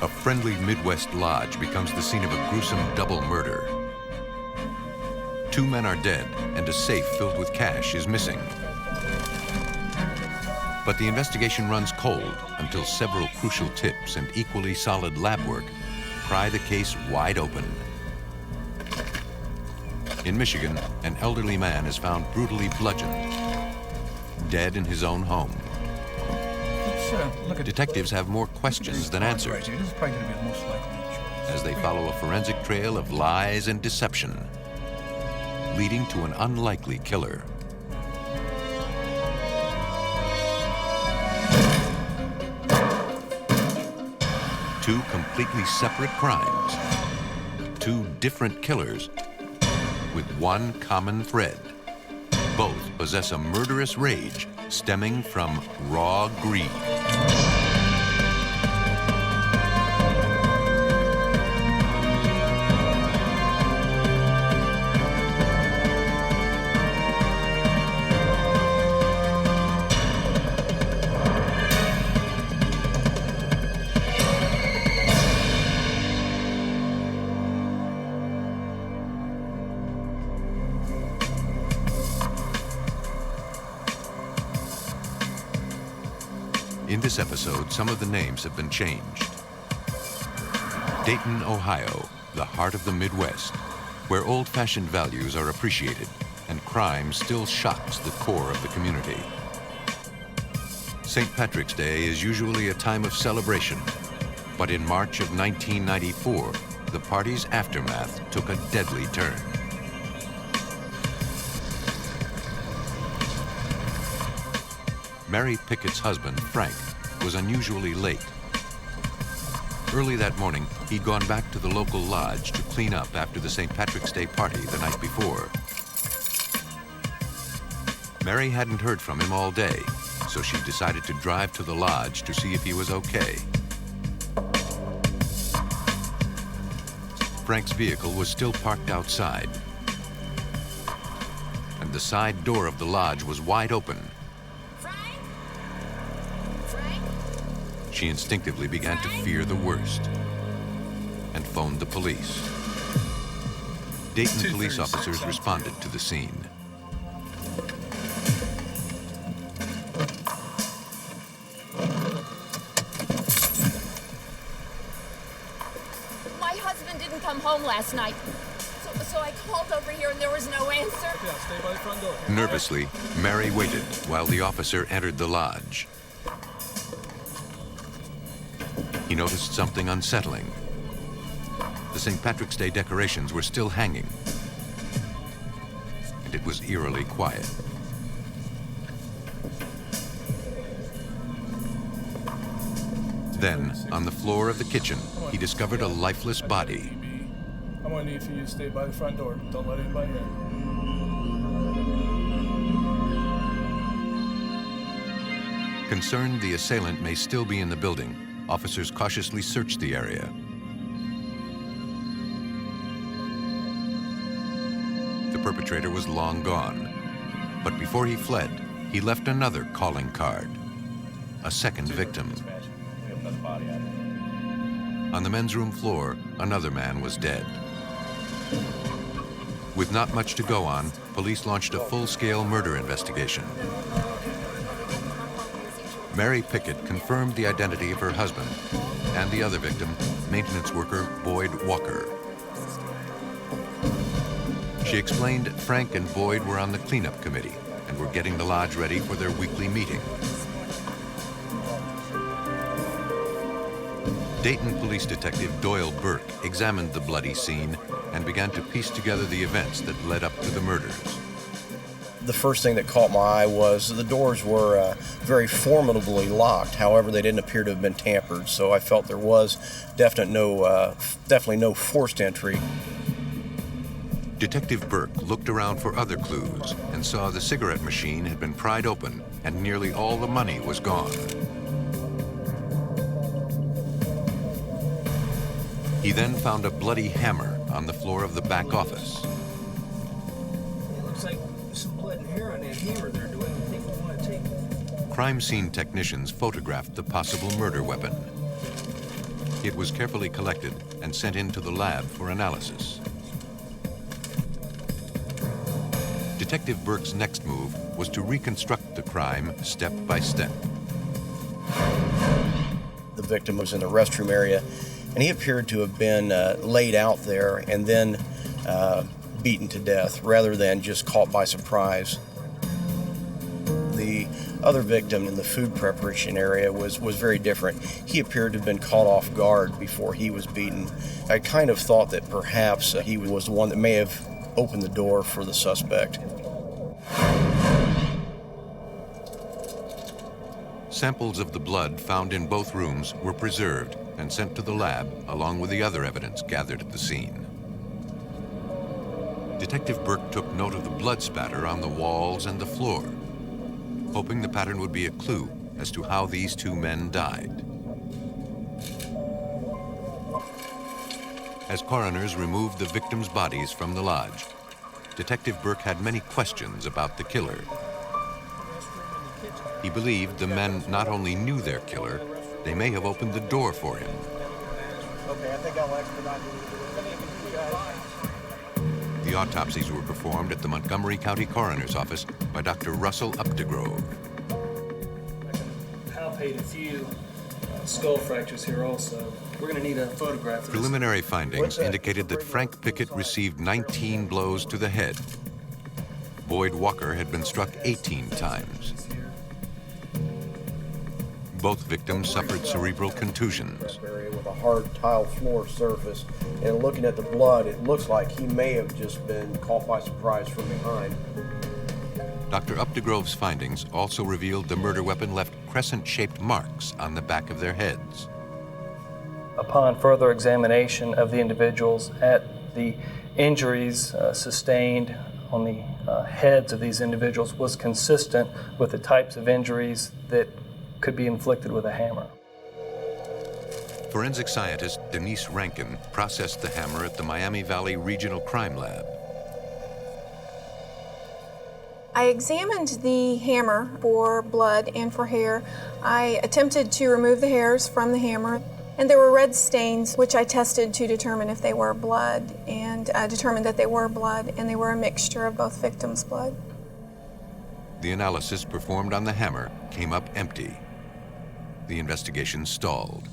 A friendly Midwest lodge becomes the scene of a gruesome double murder. 2 men are dead, and a safe filled with cash is missing. But the investigation runs cold until several crucial tips and equally solid lab work pry the case wide open. In Michigan, an elderly man is found brutally bludgeoned, dead in his own home. Detectives have more questions than answers as they follow a forensic trail of lies and deception, leading to an unlikely killer. Two completely separate crimes, 2 different killers with one common thread. Both possess a murderous rage stemming from raw greed. In this episode, some of the names have been changed. Dayton, Ohio, the heart of the Midwest, where old-fashioned values are appreciated and crime still shocks the core of the community. St. Patrick's Day is usually a time of celebration, but in March of 1994, the party's aftermath took a deadly turn. Mary Pickett's husband, Frank, was unusually late. Early that morning, he'd gone back to the local lodge to clean up after the St. Patrick's Day party the night before. Mary hadn't heard from him all day, so she decided to drive to the lodge to see if he was okay. Frank's vehicle was still parked outside, and the side door of the lodge was wide open. She instinctively began to fear the worst and phoned the police. Dayton police officers responded to the scene. My husband didn't come home last night, so I called over here and there was no answer. Yeah, stay by the front door. Nervously, Mary waited while the officer entered the lodge. He noticed something unsettling. The St. Patrick's Day decorations were still hanging, and it was eerily quiet. Then, on the floor of the kitchen, he discovered a lifeless body. I'm gonna need for you to stay by the front door. Don't let anybody in. Concerned the assailant may still be in the building, officers cautiously searched the area. The perpetrator was long gone, but before he fled, he left another calling card, a second victim. On the men's room floor, another man was dead. With not much to go on, police launched a full-scale murder investigation. Mary Pickett confirmed the identity of her husband and the other victim, maintenance worker Boyd Walker. She explained Frank and Boyd were on the cleanup committee and were getting the lodge ready for their weekly meeting. Dayton Police Detective Doyle Burke examined the bloody scene and began to piece together the events that led up to the murders. The first thing that caught my eye was the doors were very formidably locked. However, they didn't appear to have been tampered, so I felt there was definitely no forced entry. Detective Burke looked around for other clues and saw the cigarette machine had been pried open and nearly all the money was gone. He then found a bloody hammer on the floor of the back office. It looks like some blood and hair on that hammer there. Do anything we want to take? Crime scene technicians photographed the possible murder weapon. It was carefully collected and sent into the lab for analysis. Detective Burke's next move was to reconstruct the crime step by step. The victim was in the restroom area, and he appeared to have been laid out there and then beaten to death rather than just caught by surprise. The other victim in the food preparation area was very different. He appeared to have been caught off guard before he was beaten. I kind of thought that perhaps he was the one that may have opened the door for the suspect. Samples of the blood found in both rooms were preserved and sent to the lab along with the other evidence gathered at the scene. Detective Burke took note of the blood spatter on the walls and the floor, hoping the pattern would be a clue as to how these two men died. As coroners removed the victims' bodies from the lodge, Detective Burke had many questions about the killer. He believed the men not only knew their killer, they may have opened the door for him. Okay, I think I'll expedite. The autopsies were performed at the Montgomery County Coroner's Office by Dr. Russell Updegrove. I palpate a few skull fractures here also. We're going to need a photograph of this. Preliminary findings indicated that Frank Pickett received 19 blows to the head. Boyd Walker had been struck 18 times. Both victims suffered cerebral contusions. With a hard tile floor surface, and looking at the blood, it looks like he may have just been caught by surprise from behind. Dr. Updegrove's findings also revealed the murder weapon left crescent-shaped marks on the back of their heads. Upon further examination of the individuals at the injuries sustained on the heads of these individuals was consistent with the types of injuries that could be inflicted with a hammer. Forensic scientist Denise Rankin processed the hammer at the Miami Valley Regional Crime Lab. I examined the hammer for blood and for hair. I attempted to remove the hairs from the hammer, and there were red stains, which I tested to determine if they were blood, and determined that they were blood, and they were a mixture of both victims' blood. The analysis performed on the hammer came up empty. The investigation stalled.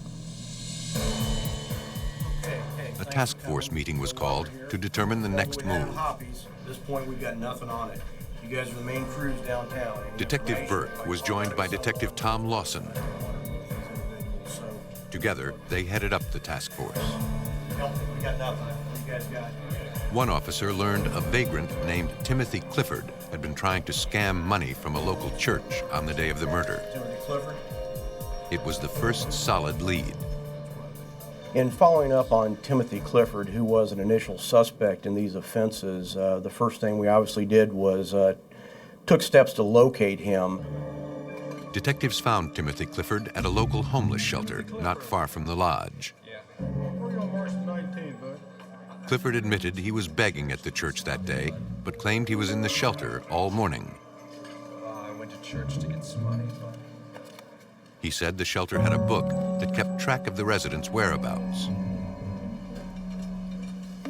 A task force meeting was called to determine the next move. At this point, we've got nothing on it. You guys are the main crews downtown. Detective Burke was joined by Detective Tom Lawson. Together, they headed up the task force. We got nothing. You guys got One officer learned a vagrant named Timothy Clifford had been trying to scam money from a local church on the day of the murder. Timothy Clifford. It was the first solid lead. In following up on Timothy Clifford, who was an initial suspect in these offenses, the first thing we obviously did was took steps to locate him. Detectives found Timothy Clifford at a local homeless shelter not far from the lodge. Clifford admitted he was begging at the church that day, but claimed he was in the shelter all morning. I went to church to get some money. He said the shelter had a book that kept track of the residents' whereabouts.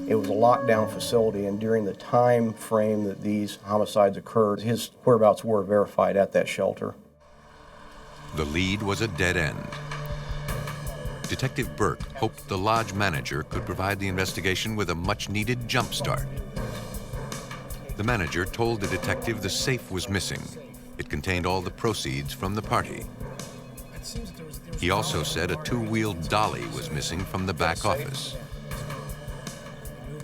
It was a lockdown facility, and during the time frame that these homicides occurred, his whereabouts were verified at that shelter. The lead was a dead end. Detective Burke hoped the lodge manager could provide the investigation with a much-needed jump start. The manager told the detective the safe was missing. It contained all the proceeds from the party. He also said a two-wheeled dolly was missing from the back office.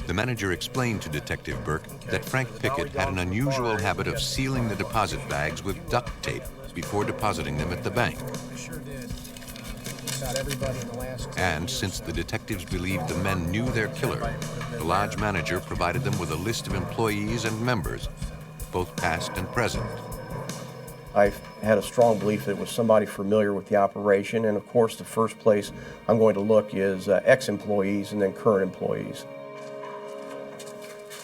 The manager explained to Detective Burke that Frank Pickett had an unusual habit of sealing the deposit bags with duct tape before depositing them at the bank. And since the detectives believed the men knew their killer, the lodge manager provided them with a list of employees and members, both past and present. I had a strong belief that it was somebody familiar with the operation, and of course the first place I'm going to look is ex-employees and then current employees.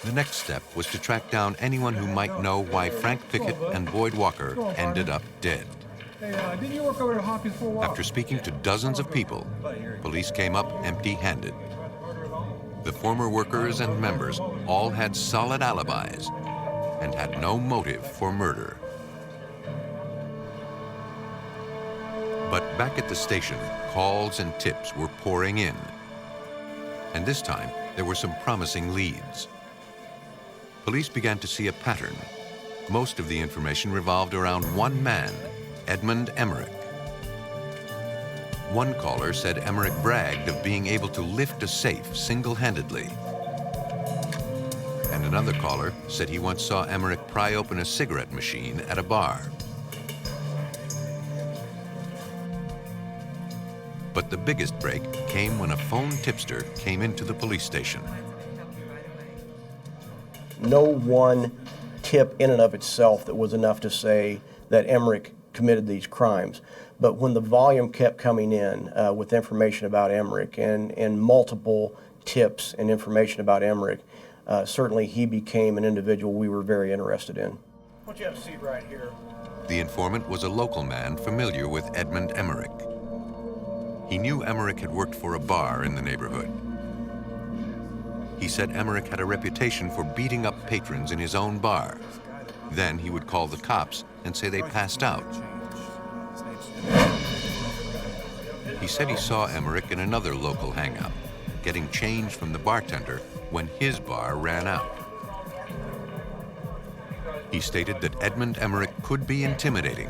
The next step was to track down anyone who might know why Frank Pickett and Boyd Walker ended up dead. Hey, didn't you work over at Hopkins for a while? After speaking to dozens of people, police came up empty-handed. The former workers and members all had solid alibis and had no motive for murder. But back at the station, calls and tips were pouring in. And this time, there were some promising leads. Police began to see a pattern. Most of the information revolved around one man, Edmund Emerick. One caller said Emerick bragged of being able to lift a safe single-handedly. And another caller said he once saw Emerick pry open a cigarette machine at a bar. But the biggest break came when a phone tipster came into the police station. No one tip in and of itself that was enough to say that Emerick committed these crimes. But when the volume kept coming in with information about Emerick and multiple tips and information about Emerick, certainly he became an individual we were very interested in. What you have a seat right here. The informant was a local man familiar with Edmund Emerick. He knew Emerick had worked for a bar in the neighborhood. He said Emerick had a reputation for beating up patrons in his own bar. Then he would call the cops and say they passed out. He said he saw Emerick in another local hangout, getting change from the bartender when his bar ran out. He stated that Edmund Emerick could be intimidating,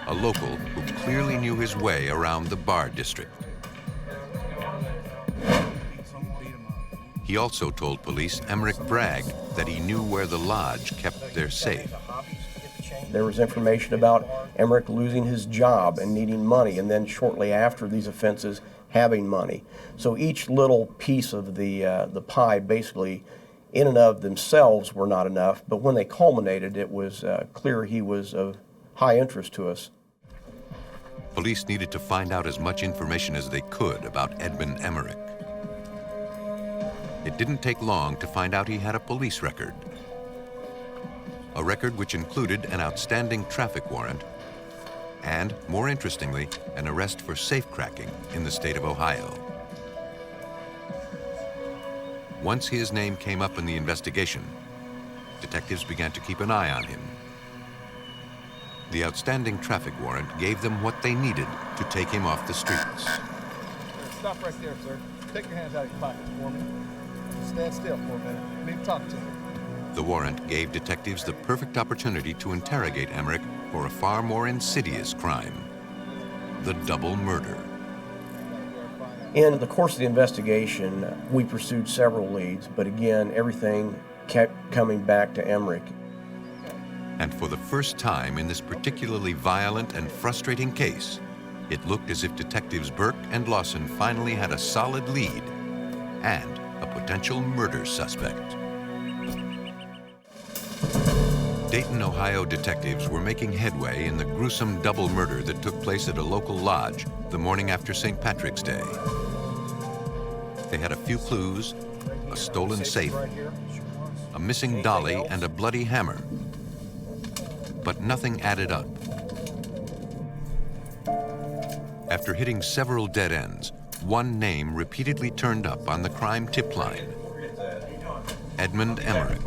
a local who clearly knew his way around the bar district. He also told police Emerick bragged that he knew where the lodge kept their safe. There was information about Emerick losing his job and needing money, and then shortly after these offenses, having money. So each little piece of the pie basically in and of themselves were not enough, but when they culminated, it was clear he was of high interest to us. Police needed to find out as much information as they could about Edmund Emerick. It didn't take long to find out he had a police record. A record which included an outstanding traffic warrant and, more interestingly, an arrest for safecracking in the state of Ohio. Once his name came up in the investigation, detectives began to keep an eye on him. The outstanding traffic warrant gave them what they needed to take him off the streets. Stop right there, sir. Take your hands out of your pockets for me. Stand still for a minute. I need to talk to you. The warrant gave detectives the perfect opportunity to interrogate Emerick for a far more insidious crime, the double murder. In the course of the investigation, we pursued several leads, but again, everything kept coming back to Emerick. And for the first time in this particularly violent and frustrating case, it looked as if detectives Burke and Lawson finally had a solid lead and a potential murder suspect. Dayton, Ohio detectives were making headway in the gruesome double murder that took place at a local lodge the morning after St. Patrick's Day. They had a few clues, a stolen safe, a missing dolly, and a bloody hammer. But nothing added up. After hitting several dead ends, one name repeatedly turned up on the crime tip line: Edmund Emerick.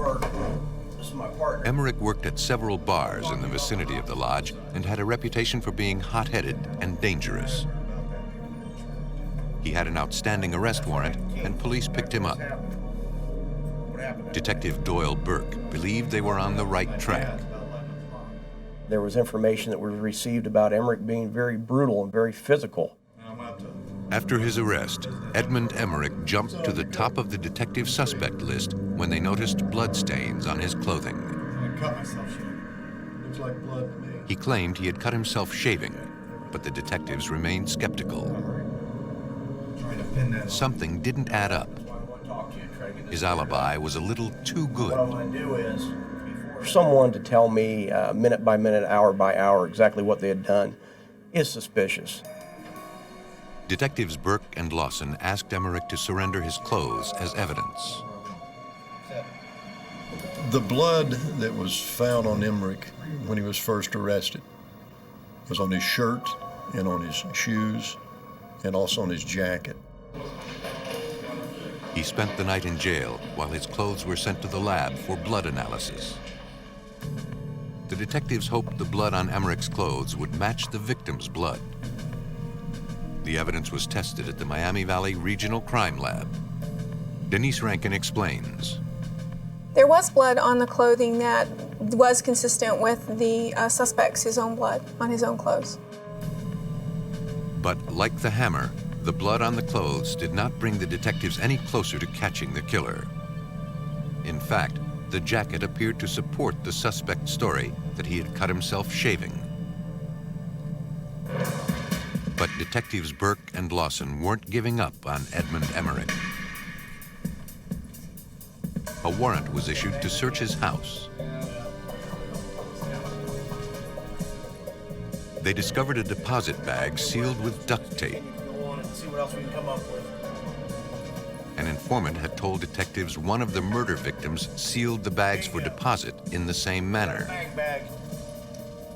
Emerick worked at several bars in the vicinity of the lodge and had a reputation for being hot-headed and dangerous. He had an outstanding arrest warrant, and police picked him up. Detective Doyle Burke believed they were on the right track. There was information that was received about Emerick being very brutal and very physical. After his arrest, Edmund Emerick jumped to the top of the detective suspect list when they noticed bloodstains on his clothing. I cut myself shaving. Looks like blood to me. He claimed he had cut himself shaving, but the detectives remained skeptical. Trying to pin that on. Something didn't add up. His alibi was a little too good. What I'm going to do is, for someone to tell me minute by minute, hour by hour exactly what they had done is suspicious. Detectives Burke and Lawson asked Emerick to surrender his clothes as evidence. The blood that was found on Emerick when he was first arrested was on his shirt and on his shoes and also on his jacket. He spent the night in jail while his clothes were sent to the lab for blood analysis. The detectives hoped the blood on Emerick's clothes would match the victim's blood. The evidence was tested at the Miami Valley Regional Crime Lab. Denise Rankin explains. There was blood on the clothing that was consistent with the suspect's own blood on his own clothes. But like the hammer, the blood on the clothes did not bring the detectives any closer to catching the killer. In fact, the jacket appeared to support the suspect's story that he had cut himself shaving. But detectives Burke and Lawson weren't giving up on Edmund Emerick. A warrant was issued to search his house. They discovered a deposit bag sealed with duct tape. An informant had told detectives one of the murder victims sealed the bags for deposit in the same manner.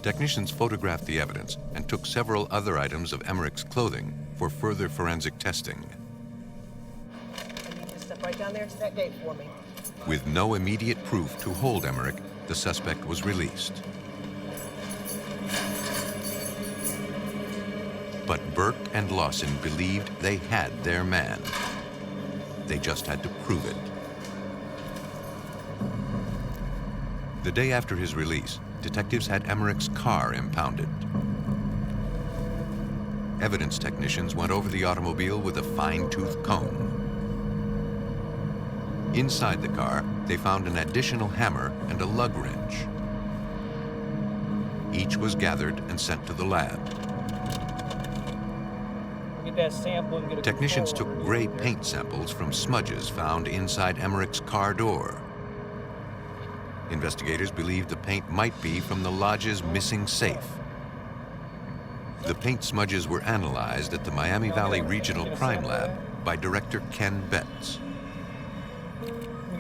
Technicians photographed the evidence and took several other items of Emerick's clothing for further forensic testing. You just step right down there to that gate for me. With no immediate proof to hold Emerick, the suspect was released. But Burke and Lawson believed they had their man. They just had to prove it. The day after his release, detectives had Emerick's car impounded. Evidence technicians went over the automobile with a fine-tooth comb. Inside the car, they found an additional hammer and a lug wrench. Each was gathered and sent to the lab. Technicians took gray paint samples from smudges found inside Emerick's car door. Investigators believed the paint might be from the lodge's missing safe. The paint smudges were analyzed at the Miami Valley Regional Crime Lab by Director Ken Betts.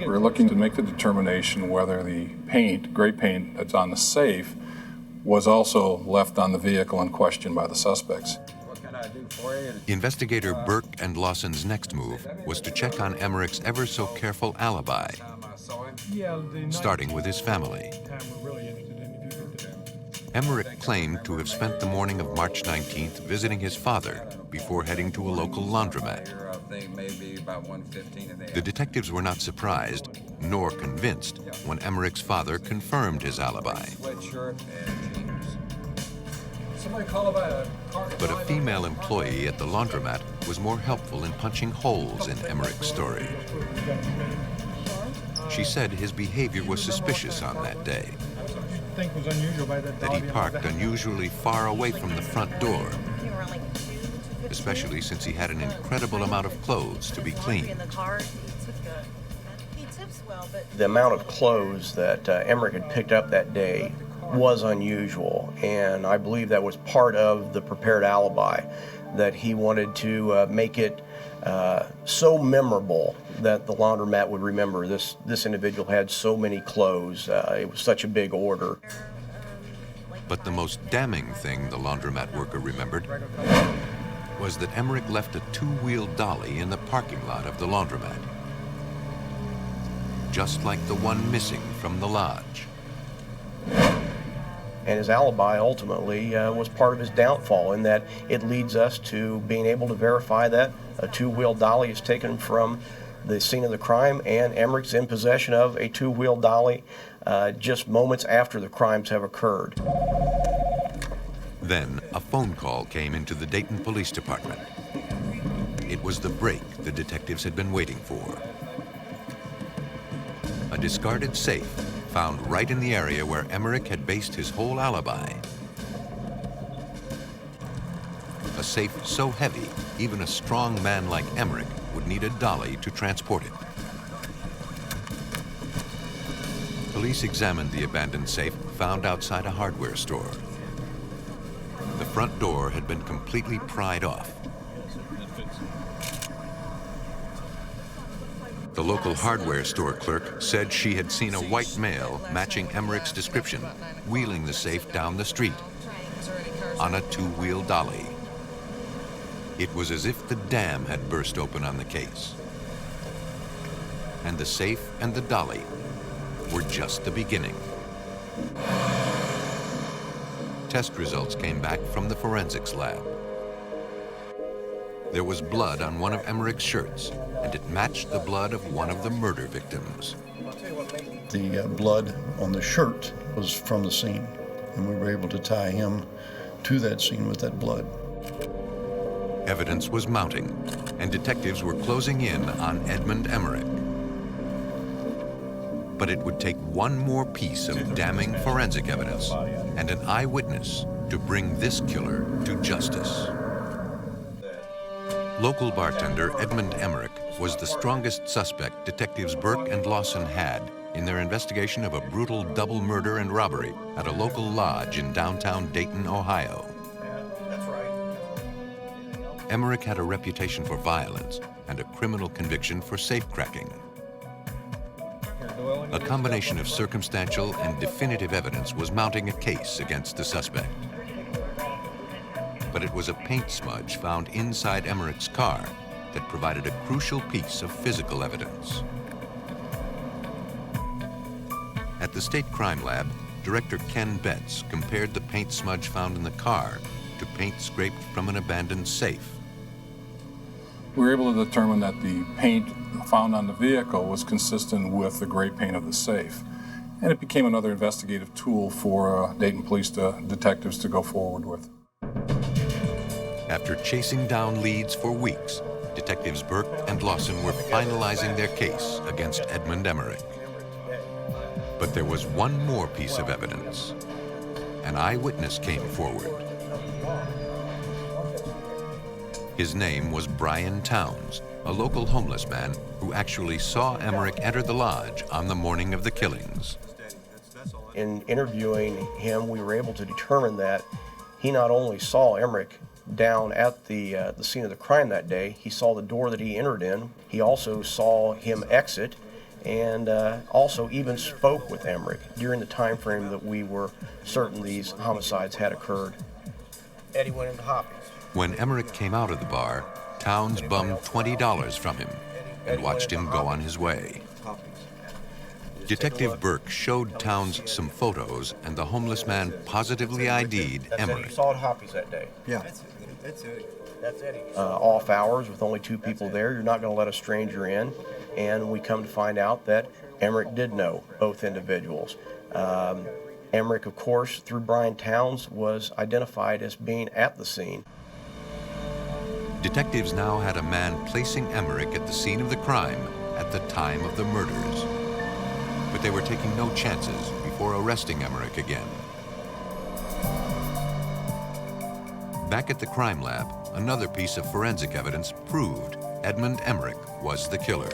We're looking to make the determination whether the paint, gray paint that's on the safe, was also left on the vehicle in question by the suspects. Investigator Burke and Lawson's next move was to check on Emerick's ever so careful alibi, starting with his family. Emerick claimed to have spent the morning of March 19th visiting his father before heading to a local laundromat. The detectives were not surprised nor convinced when Emerick's father confirmed his alibi. But a female employee at the laundromat was more helpful in punching holes in Emerick's story. She said his behavior was suspicious on that day, that he parked unusually far away from the front door, especially since he had an incredible amount of clothes to be cleaned. The amount of clothes that Emerick had picked up that day was unusual, and I believe that was part of the prepared alibi, that he wanted to make it so memorable that the laundromat would remember this individual had so many clothes. It was such a big order. But the most damning thing the laundromat worker remembered was that Emerick left a two-wheel dolly in the parking lot of the laundromat, just like the one missing from the lodge. And his alibi ultimately was part of his downfall, in that it leads us to being able to verify that a two-wheel dolly is taken from the scene of the crime, and Emerick's in possession of a two-wheel dolly just moments after the crimes have occurred. Then a phone call came into the Dayton Police Department. It was the break the detectives had been waiting for. A discarded safe found right in the area where Emerick had based his whole alibi. A safe so heavy, even a strong man like Emerick would need a dolly to transport it. Police examined the abandoned safe found outside a hardware store. The front door had been completely pried off. The local hardware store clerk said she had seen a white male matching Emerick's description, wheeling the safe down the street. on a two-wheel dolly. It was as if the dam had burst open on the case. And the safe and the dolly were just the beginning. Test results came back from the forensics lab. There was blood on one of Emerick's shirts, and it matched the blood of one of the murder victims. The blood on the shirt was from the scene, and we were able to tie him to that scene with that blood. Evidence was mounting, and detectives were closing in on Edmund Emerick. But it would take one more piece of damning forensic evidence and an eyewitness to bring this killer to justice. Local bartender Edmund Emerick was the strongest suspect detectives Burke and Lawson had in their investigation of a brutal double murder and robbery at a local lodge in downtown Dayton, Ohio. Emerick had a reputation for violence and a criminal conviction for safecracking. A combination of circumstantial and definitive evidence was mounting a case against the suspect. But it was a paint smudge found inside Emerick's car that provided a crucial piece of physical evidence. At the State Crime Lab, Director Ken Betts compared the paint smudge found in the car to paint scraped from an abandoned safe. We were able to determine that the paint found on the vehicle was consistent with the gray paint of the safe. And it became another investigative tool for Dayton police detectives to go forward with. After chasing down leads for weeks, Detectives Burke and Lawson were finalizing their case against Edmund Emerick. But there was one more piece of evidence. An eyewitness came forward. His name was Brian Towns, a local homeless man who actually saw Emerick enter the lodge on the morning of the killings. In interviewing him, we were able to determine that he not only saw Emerick down at the scene of the crime that day, he saw the door that he entered in. He also saw him exit, and also even spoke with Emerick during the time frame that we were certain these homicides had occurred. Eddie went into Hoppy's. When Emerick came out of the bar, Towns bummed $20 from him and watched him go on his way. Detective Burke showed Towns some photos, and the homeless man positively ID'd Emerick. You saw at Hoppy's that day? Yeah. That's Eddie. That's Eddie. Off hours with only two people there, you're not going to let a stranger in. And we come to find out that Emerick did know both individuals. Emerick, of course, through Brian Towns, was identified as being at the scene. Detectives now had a man placing Emerick at the scene of the crime at the time of the murders. But they were taking no chances before arresting Emerick again. Back at the crime lab, another piece of forensic evidence proved Edmund Emerick was the killer.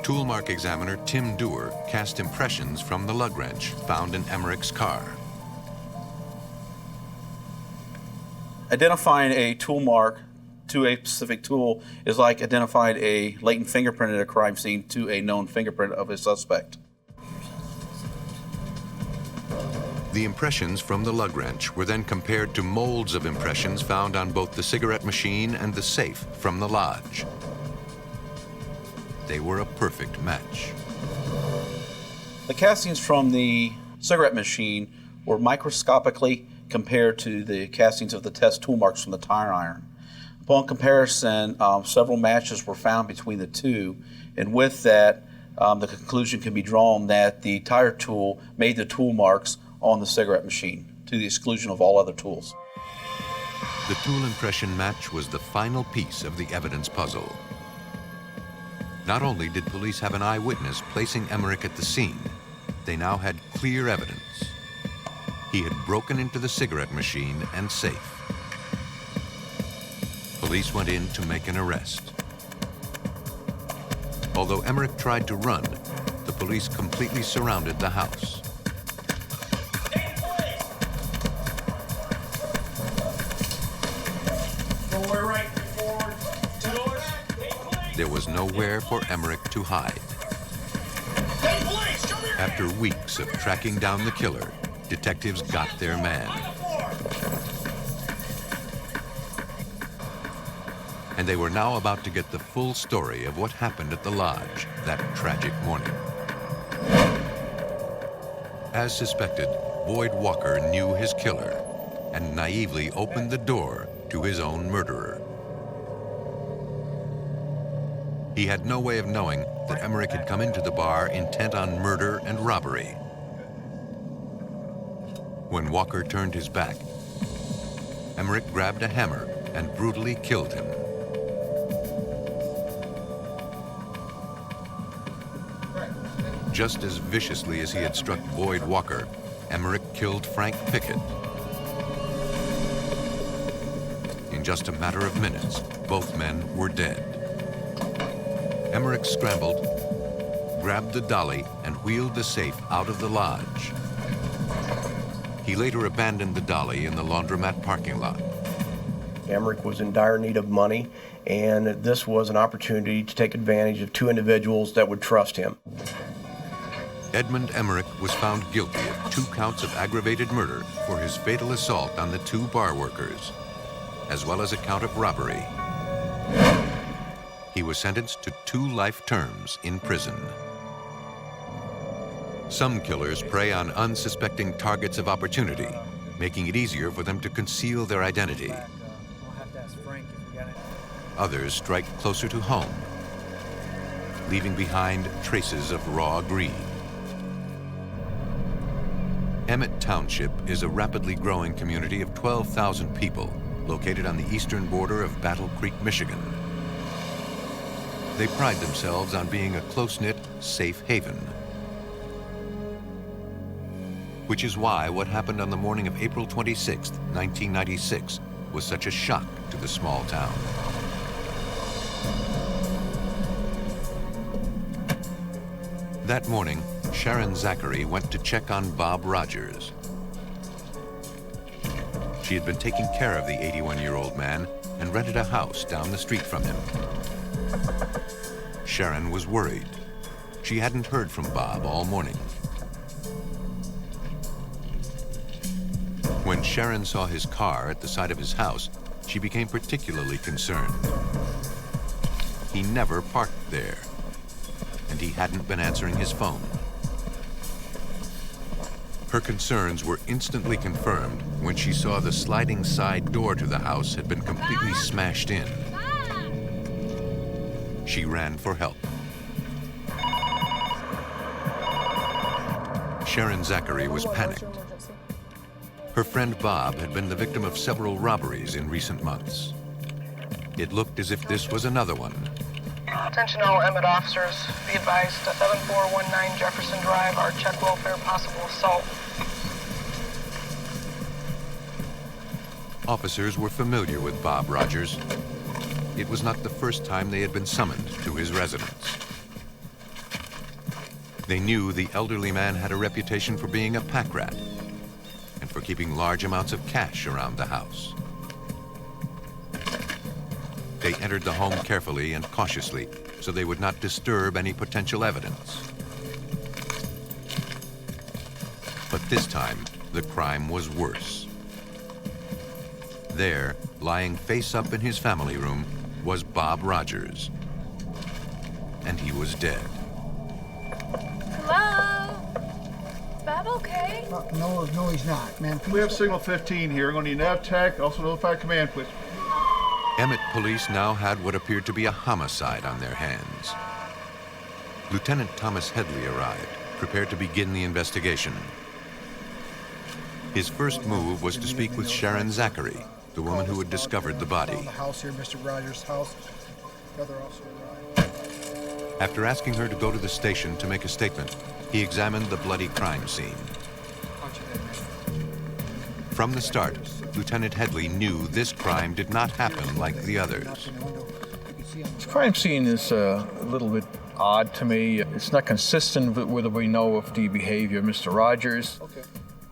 Toolmark examiner Tim Dewar cast impressions from the lug wrench found in Emerick's car. Identifying a tool mark to a specific tool is like identifying a latent fingerprint at a crime scene to a known fingerprint of a suspect. The impressions from the lug wrench were then compared to molds of impressions found on both the cigarette machine and the safe from the lodge. They were a perfect match. The castings from the cigarette machine were microscopically compared to the castings of the test tool marks from the tire iron. Upon comparison, several matches were found between the two, and with that, the conclusion can be drawn that the tire tool made the tool marks on the cigarette machine, to the exclusion of all other tools. The tool impression match was the final piece of the evidence puzzle. Not only did police have an eyewitness placing Emerick at the scene, they now had clear evidence. He had broken into the cigarette machine and safe. Police went in to make an arrest. Although Emerick tried to run, the police completely surrounded the house. There was nowhere for Emerick to hide. After weeks of tracking down the killer, detectives got their man. And they were now about to get the full story of what happened at the lodge that tragic morning. As suspected, Boyd Walker knew his killer and naively opened the door to his own murderer. He had no way of knowing that Emerick had come into the bar intent on murder and robbery. When Walker turned his back, Emerick grabbed a hammer and brutally killed him. Just as viciously as he had struck Boyd Walker, Emerick killed Frank Pickett. In just a matter of minutes, both men were dead. Emerick scrambled, grabbed the dolly, and wheeled the safe out of the lodge. He later abandoned the dolly in the laundromat parking lot. Emerick was in dire need of money, and this was an opportunity to take advantage of two individuals that would trust him. Edmund Emerick was found guilty of 2 counts of aggravated murder for his fatal assault on the 2 bar workers, as well as a count of robbery. He was sentenced to 2 life terms in prison. Some killers prey on unsuspecting targets of opportunity, making it easier for them to conceal their identity. Others strike closer to home, leaving behind traces of raw greed. Emmett Township is a rapidly growing community of 12,000 people located on the eastern border of Battle Creek, Michigan. They pride themselves on being a close-knit, safe haven. Which is why what happened on the morning of April 26, 1996, was such a shock to the small town. That morning, Sharon Zachary went to check on Bob Rogers. She had been taking care of the 81-year-old man and rented a house down the street from him. Sharon was worried. She hadn't heard from Bob all morning. When Sharon saw his car at the side of his house, she became particularly concerned. He never parked there, and he hadn't been answering his phone. Her concerns were instantly confirmed when she saw the sliding side door to the house had been completely smashed in. She ran for help. Sharon Zachary was panicked. Her friend Bob had been the victim of several robberies in recent months. It looked as if this was another one. Attention all Emmett officers, be advised 7419 Jefferson Drive, our check welfare possible assault. Officers were familiar with Bob Rogers. It was not the first time they had been summoned to his residence. They knew the elderly man had a reputation for being a pack rat and for keeping large amounts of cash around the house. They entered the home carefully and cautiously so they would not disturb any potential evidence. But this time, the crime was worse. There, lying face up in his family room, was Bob Rogers. And he was dead. Hello? Is Bob okay? No, he's not, man. We have signal 15 here. We're going to need nav tech, also notify command, please. Emmett police now had what appeared to be a homicide on their hands. Lieutenant Thomas Headley arrived, prepared to begin the investigation. His first move was to speak with Sharon Zachary, the woman who had discovered the body. The house here, Mr. Rogers' house. The other also arrived. After asking her to go to the station to make a statement, he examined the bloody crime scene. From the start, Lieutenant Headley knew this crime did not happen like the others. This crime scene is a little bit odd to me. It's not consistent with what we know of the behavior of Mr. Rogers.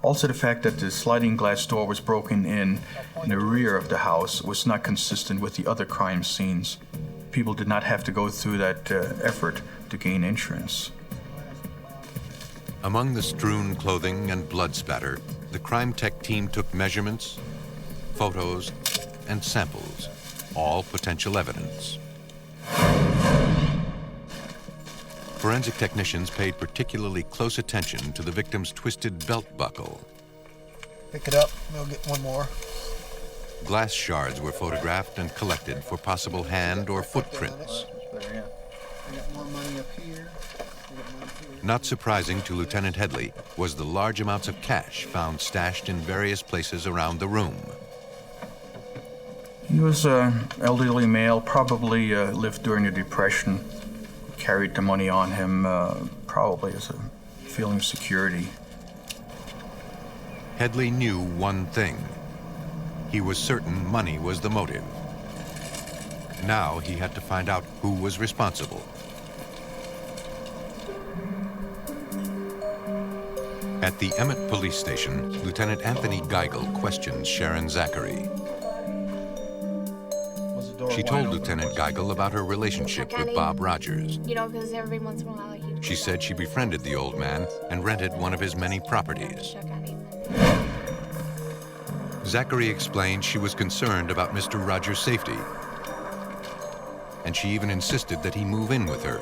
Also, the fact that the sliding glass door was broken in the rear of the house was not consistent with the other crime scenes. People did not have to go through that effort to gain insurance. Among the strewn clothing and blood spatter, the crime tech team took measurements, photos, and samples, all potential evidence. Forensic technicians paid particularly close attention to the victim's twisted belt buckle. Pick it up, we'll get one more. Glass shards were photographed and collected for possible hand or footprints. I got more money up here. Not surprising to Lieutenant Headley was the large amounts of cash found stashed in various places around the room. He was an elderly male, probably lived during the Depression, carried the money on him probably as a feeling of security. Headley knew one thing. He was certain money was the motive. Now he had to find out who was responsible. At the Emmett Police Station, Lieutenant Anthony Geigel questioned Sharon Zachary. She told Lieutenant Geigel about her relationship with Bob Rogers. You know, because every once in a while he'd... She said she befriended the old man and rented one of his many properties. Zachary explained she was concerned about Mr. Rogers' safety, and she even insisted that he move in with her.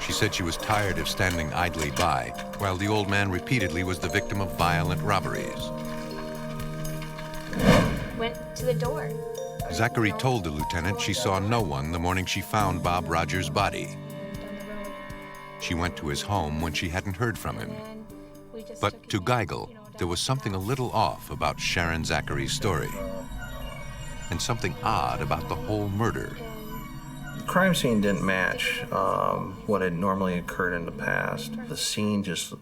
She said she was tired of standing idly by while the old man repeatedly was the victim of violent robberies. Went to the door. Zachary told the lieutenant she saw no one the morning she found Bob Rogers' body. She went to his home when she hadn't heard from him. But to Geigel, there was something a little off about Sharon Zachary's story, and something odd about the whole murder. The crime scene didn't match what had normally occurred in the past. The scene just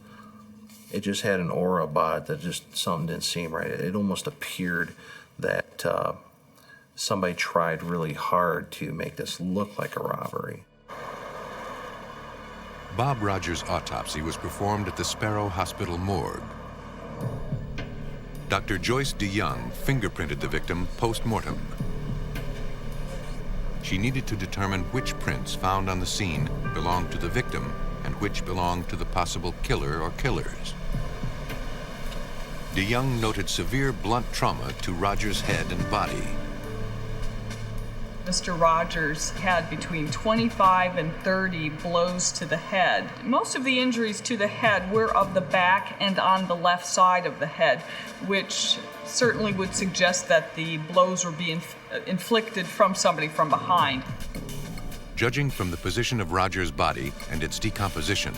had an aura about it that just something didn't seem right. It almost appeared that somebody tried really hard to make this look like a robbery. Bob Rogers' autopsy was performed at the Sparrow Hospital morgue. Dr. Joyce DeYoung fingerprinted the victim post-mortem. She needed to determine which prints found on the scene belonged to the victim and which belonged to the possible killer or killers. DeYoung noted severe blunt trauma to Rogers' head and body. Mr. Rogers had between 25 and 30 blows to the head. Most of the injuries to the head were of the back and on the left side of the head, which certainly would suggest that the blows were being inflicted from somebody from behind. Judging from the position of Rogers' body and its decomposition,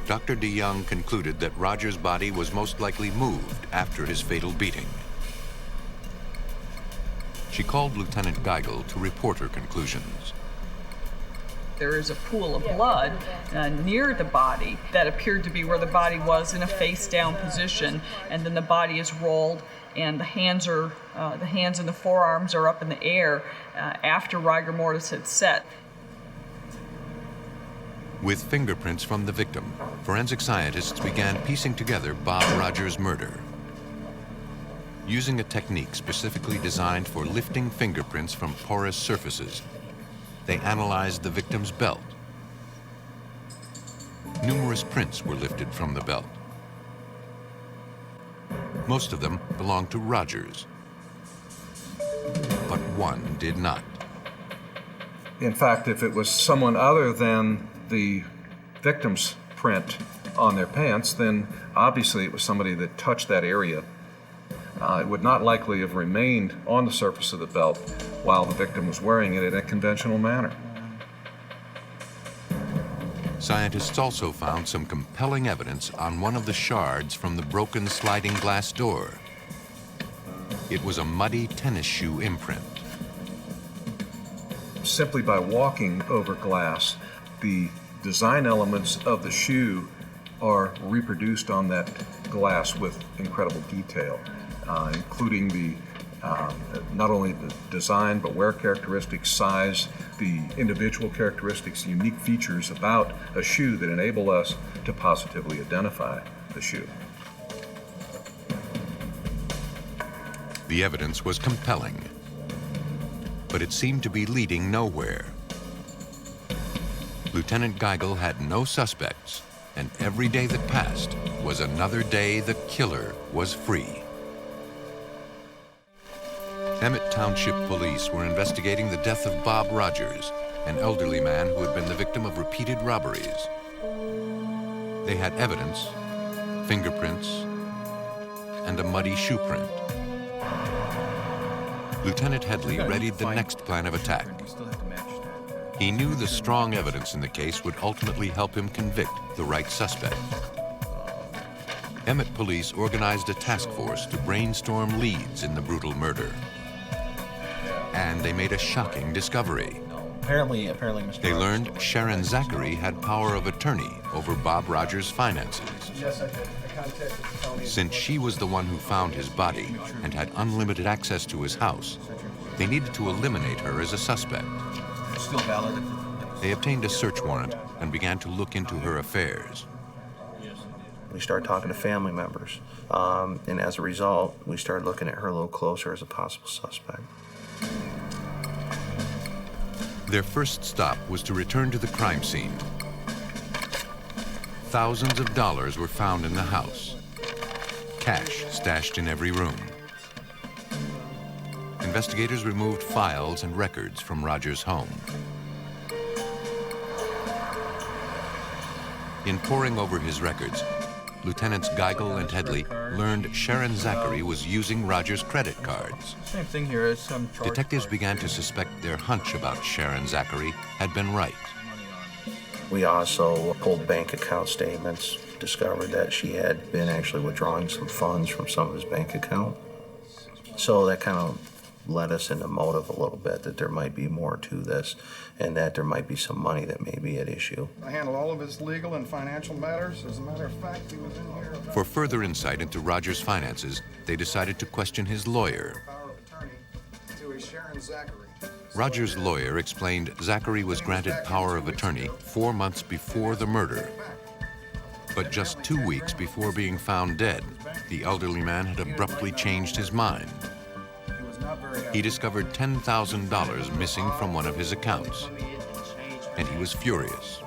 Dr. DeYoung concluded that Rogers' body was most likely moved after his fatal beating. She called Lieutenant Geigel to report her conclusions. There is a pool of blood near the body that appeared to be where the body was in a face-down position, and then the body is rolled, and the hands and the forearms are up in the air after rigor mortis had set. With fingerprints from the victim, forensic scientists began piecing together Bob Rogers' murder. Using a technique specifically designed for lifting fingerprints from porous surfaces, they analyzed the victim's belt. Numerous prints were lifted from the belt. Most of them belonged to Rogers, but one did not. In fact, if it was someone other than the victim's print on their pants, then obviously it was somebody that touched that area. It would not likely have remained on the surface of the belt while the victim was wearing it in a conventional manner. Scientists also found some compelling evidence on one of the shards from the broken sliding glass door. It was a muddy tennis shoe imprint. Simply by walking over glass, the design elements of the shoe are reproduced on that glass with incredible detail. Including the not only the design, but wear characteristics, size, the individual characteristics, unique features about a shoe that enable us to positively identify the shoe. The evidence was compelling, but it seemed to be leading nowhere. Lieutenant Geigel had no suspects, and every day that passed was another day the killer was free. Emmett Township Police were investigating the death of Bob Rogers, an elderly man who had been the victim of repeated robberies. They had evidence, fingerprints, and a muddy shoe print. Lieutenant Headley readied the next plan of attack. He knew the strong evidence in the case would ultimately help him convict the right suspect. Emmett Police organized a task force to brainstorm leads in the brutal murder. And they made a shocking discovery. Apparently, Mr. They learned Sharon Zachary had power of attorney over Bob Rogers' finances. Yes, I did. I contacted the county. Since she was the one who found his body and had unlimited access to his house, they needed to eliminate her as a suspect. Still valid. They obtained a search warrant and began to look into her affairs. We started talking to family members, and as a result, we started looking at her a little closer as a possible suspect. Their first stop was to return to the crime scene. Thousands of dollars were found in the house, cash stashed in every room. Investigators removed files and records from Rogers' home. In poring over his records, Lieutenants Geigel and Headley learned Sharon Zachary was using Rogers' credit cards. Same thing here as some charge. Detectives began to suspect their hunch about Sharon Zachary had been right. We also pulled bank account statements, discovered that she had been actually withdrawing some funds from some of his bank account. So that kind of led us into motive a little bit, that there might be more to this and that there might be some money that may be at issue. I handle all of his legal and financial matters. As a matter of fact, he was in here. For further insight into Rogers' finances, they decided to question his lawyer. Power of attorney to a Sharon Zachary. Rogers' lawyer explained Zachary was granted power of attorney 4 months before the murder. But just 2 weeks before being found dead, the elderly man had abruptly changed his mind. He discovered $10,000 missing from one of his accounts, and he was furious.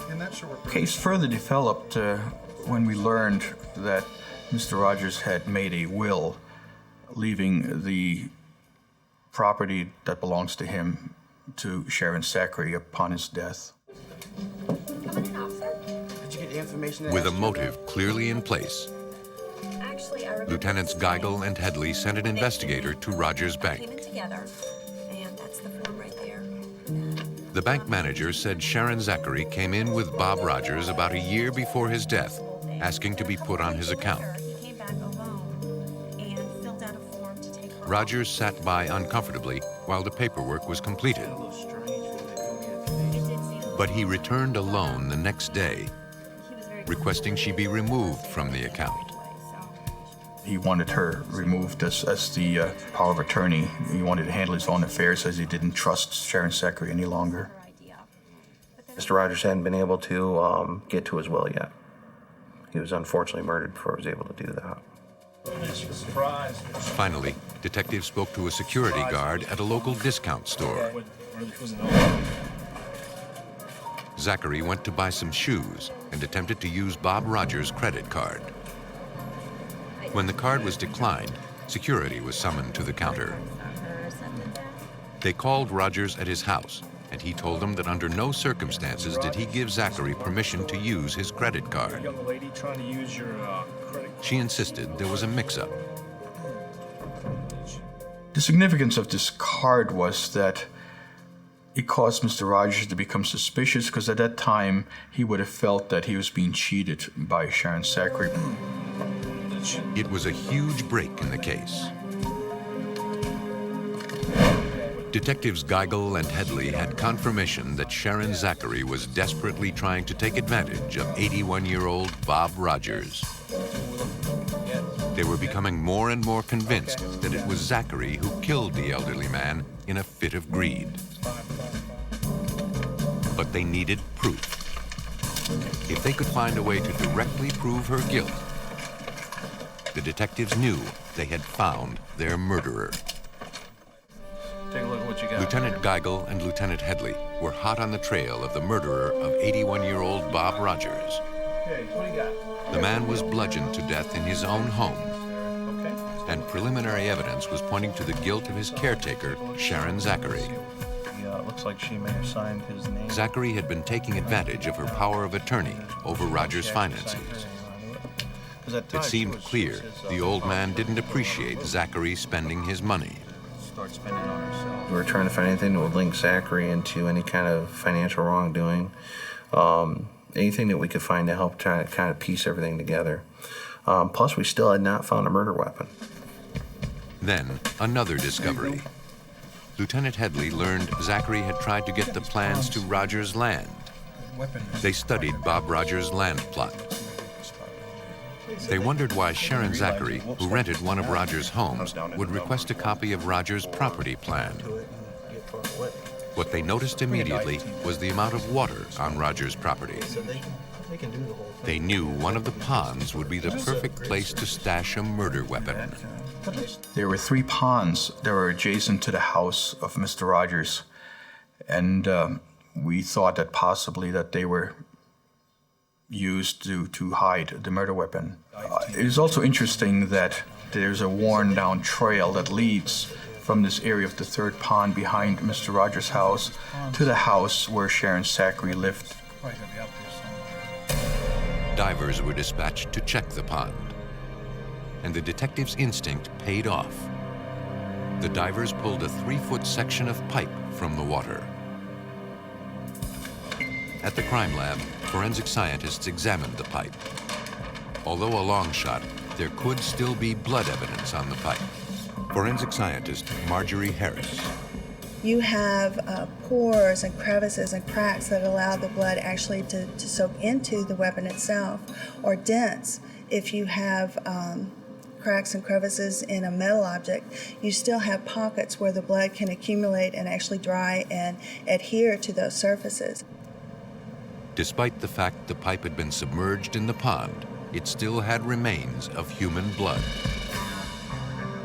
The case further developed when we learned that Mr. Rogers had made a will leaving the property that belongs to him to Sharon Zachary upon his death. With a motive clearly in place, Lieutenants Geigel and Headley sent an investigator to Rogers' bank. The bank manager said Sharon Zachary came in with Bob Rogers about a year before his death, asking to be put on his account. Rogers sat by uncomfortably while the paperwork was completed. But he returned alone the next day, requesting she be removed from the account. He wanted her removed as the power of attorney. He wanted to handle his own affairs as he didn't trust Sharon Zachary any longer. Mr. Rogers hadn't been able to get to his will yet. He was unfortunately murdered before he was able to do that. Finally, detectives spoke to a security guard at a local discount store. Zachary went to buy some shoes and attempted to use Bob Rogers' credit card. When the card was declined, security was summoned to the counter. They called Rogers at his house, and he told them that under no circumstances did he give Zachary permission to use his credit card. Young lady trying to use your credit. She insisted there was a mix-up. The significance of this card was that it caused Mr. Rogers to become suspicious, because at that time he would have felt that he was being cheated by Sharon Zachary. It was a huge break in the case. Detectives Geigel and Headley had confirmation that Sharon Zachary was desperately trying to take advantage of 81-year-old Bob Rogers. They were becoming more and more convinced that it was Zachary who killed the elderly man in a fit of greed. But they needed proof. If they could find a way to directly prove her guilt, the detectives knew they had found their murderer. Take a look at what what you got. Lieutenant Geigel and Lieutenant Headley were hot on the trail of the murderer of 81-year-old Bob Rogers. Okay, what do you got? The man was bludgeoned to death in his own home, and preliminary evidence was pointing to the guilt of his caretaker, Sharon Zachary. Yeah, it looks like she may have signed his name. Zachary had been taking advantage of her power of attorney over Rogers' finances. It seemed clear the old man didn't appreciate Zachary spending his money. We were trying to find anything that would link Zachary into any kind of financial wrongdoing, anything that we could find to help try to kind of piece everything together. Plus, we still had not found a murder weapon. Then, another discovery. Lieutenant Headley learned Zachary had tried to get the plans to Rogers' land. They studied Bob Rogers' land plot. They wondered why Sharon Zachary, who rented one of Rogers' homes, would request a copy of Rogers' property plan. What they noticed immediately was the amount of water on Rogers' property. They knew one of the ponds would be the perfect place to stash a murder weapon. There were 3 ponds that were adjacent to the house of Mr. Rogers, and we thought that possibly that they were used to hide the murder weapon. It is also interesting that there's a worn-down trail that leads from this area of the 3rd pond behind Mr. Rogers' house to the house where Sharon Zachary lived. Divers were dispatched to check the pond, and the detective's instinct paid off. The divers pulled a 3-foot section of pipe from the water. At the crime lab, forensic scientists examined the pipe. Although a long shot, there could still be blood evidence on the pipe. Forensic scientist Marjorie Harris. You have pores and crevices and cracks that allow the blood actually to soak into the weapon itself, or dents. If you have cracks and crevices in a metal object, you still have pockets where the blood can accumulate and actually dry and adhere to those surfaces. Despite the fact the pipe had been submerged in the pond, it still had remains of human blood.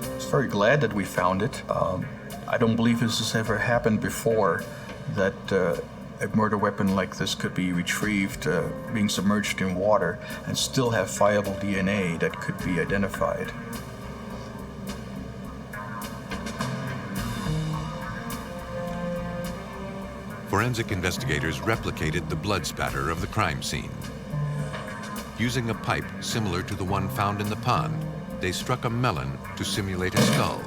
I was very glad that we found it. I don't believe this has ever happened before, that a murder weapon like this could be retrieved, being submerged in water, and still have viable DNA that could be identified. Forensic investigators replicated the blood spatter of the crime scene. Using a pipe similar to the one found in the pond, they struck a melon to simulate a skull.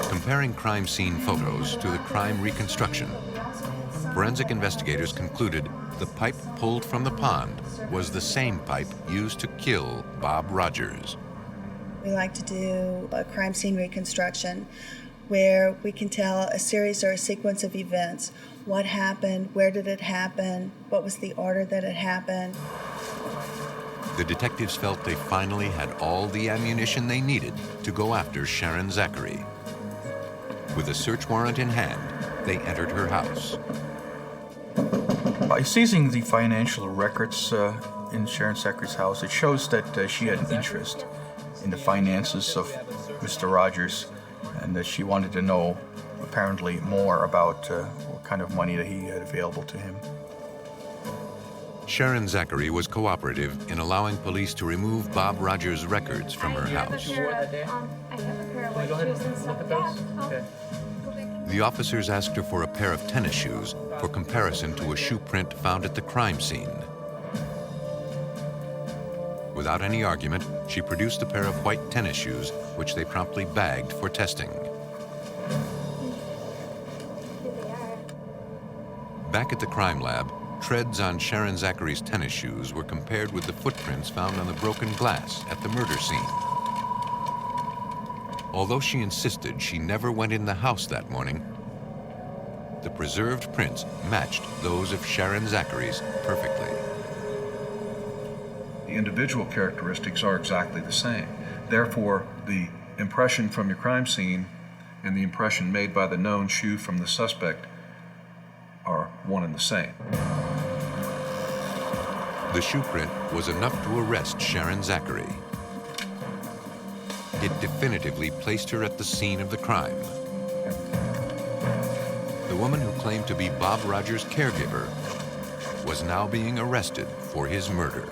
Comparing crime scene photos to the crime reconstruction, forensic investigators concluded the pipe pulled from the pond was the same pipe used to kill Bob Rogers. We like to do a crime scene reconstruction where we can tell a series or a sequence of events. What happened, where did it happen, what was the order that it happened. The detectives felt they finally had all the ammunition they needed to go after Sharon Zachary. With a search warrant in hand, they entered her house. By seizing the financial records in Sharon Zachary's house, it shows that she had an interest in the finances of Mr. Rogers, and that she wanted to know, apparently, more about what kind of money that he had available to him. Sharon Zachary was cooperative in allowing police to remove Bob Rogers' records from her house. I have a pair of white shoes and stuff. Yeah. The officers asked her for a pair of tennis shoes for comparison to a shoe print found at the crime scene. Without any argument, she produced a pair of white tennis shoes, which they promptly bagged for testing. Back at the crime lab, treads on Sharon Zachary's tennis shoes were compared with the footprints found on the broken glass at the murder scene. Although she insisted she never went in the house that morning, the preserved prints matched those of Sharon Zachary's perfectly. The individual characteristics are exactly the same. Therefore, the impression from your crime scene and the impression made by the known shoe from the suspect are one and the same. The shoe print was enough to arrest Sharon Zachary. It definitively placed her at the scene of the crime. The woman who claimed to be Bob Rogers' caregiver was now being arrested for his murder.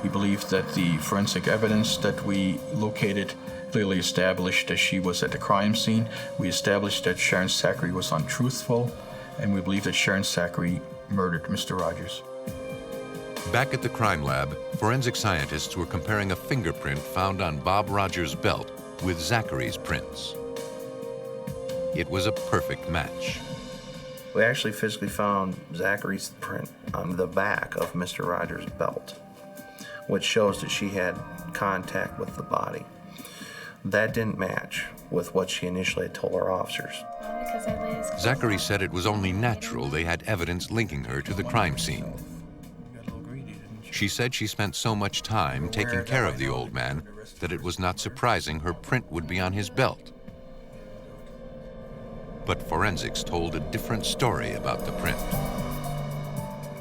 We believe that the forensic evidence that we located clearly established that she was at the crime scene. We established that Sharon Zachary was untruthful, and we believe that Sharon Zachary murdered Mr. Rogers. Back at the crime lab, forensic scientists were comparing a fingerprint found on Bob Rogers' belt with Zachary's prints. It was a perfect match. We actually physically found Zachary's print on the back of Mr. Rogers' belt, which shows that she had contact with the body. That didn't match with what she initially had told our officers. Zachary said it was only natural they had evidence linking her to the crime scene. She said she spent so much time taking care of the old man that it was not surprising her print would be on his belt. But forensics told a different story about the print.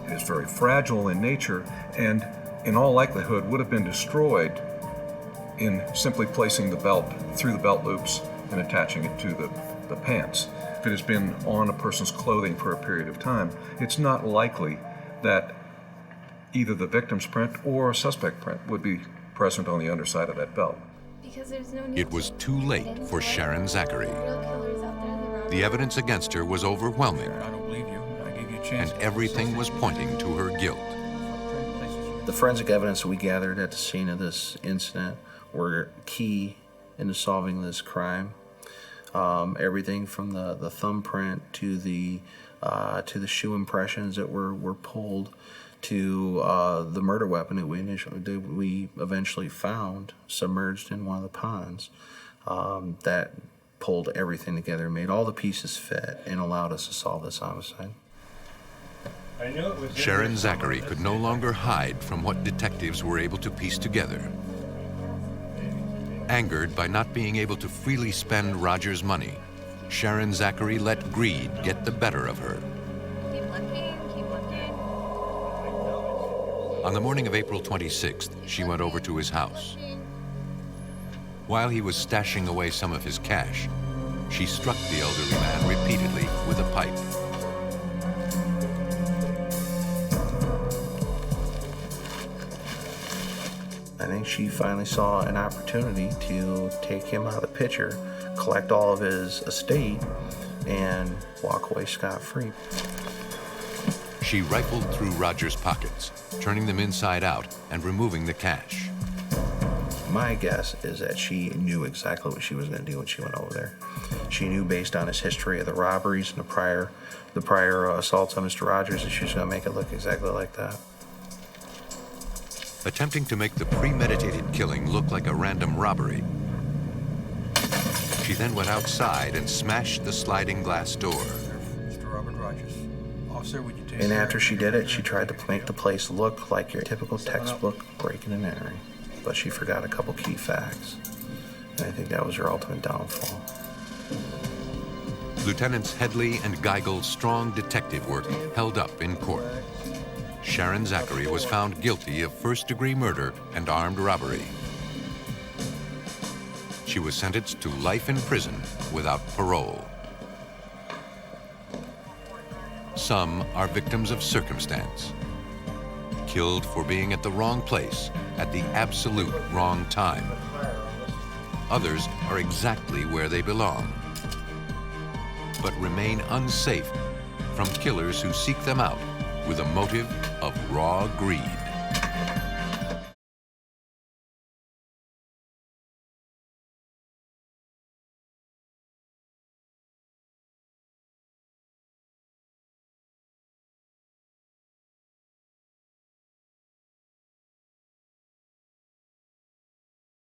It is very fragile in nature and in all likelihood would have been destroyed in simply placing the belt through the belt loops and attaching it to the pants. If it has been on a person's clothing for a period of time, it's not likely that either the victim's print or a suspect print would be present on the underside of that belt. It was too late for Sharon Zachary. The evidence against her was overwhelming, and everything was pointing to her guilt. The forensic evidence we gathered at the scene of this incident were key into solving this crime. Everything from the thumbprint to the shoe impressions that were pulled to the murder weapon that we eventually found submerged in one of the ponds. That pulled everything together, made all the pieces fit, and allowed us to solve this homicide. Sharon Zachary could no longer hide from what detectives were able to piece together. Angered by not being able to freely spend Rogers' money, Sharon Zachary let greed get the better of her. On the morning of April 26th, she went over to his house. While he was stashing away some of his cash, she struck the elderly man repeatedly with a pipe. I think she finally saw an opportunity to take him out of the picture, collect all of his estate, and walk away scot-free. She rifled through Rogers' pockets, turning them inside out and removing the cash. My guess is that she knew exactly what she was going to do when she went over there. She knew, based on his history of the robberies and the prior assaults on Mr. Rogers, that she was going to make it look exactly like that. Attempting to make the premeditated killing look like a random robbery, she then went outside and smashed the sliding glass door. Mr. Robert Rogers. Officer, would you take... And after she did it, she tried to make the place look like your typical textbook breaking and entering. But she forgot a couple key facts. And I think that was her ultimate downfall. Lieutenants Headley and Geigel's strong detective work held up in court. Sharon Zachary was found guilty of first-degree murder and armed robbery. She was sentenced to life in prison without parole. Some are victims of circumstance, killed for being at the wrong place at the absolute wrong time. Others are exactly where they belong, but remain unsafe from killers who seek them out with a motive of raw greed.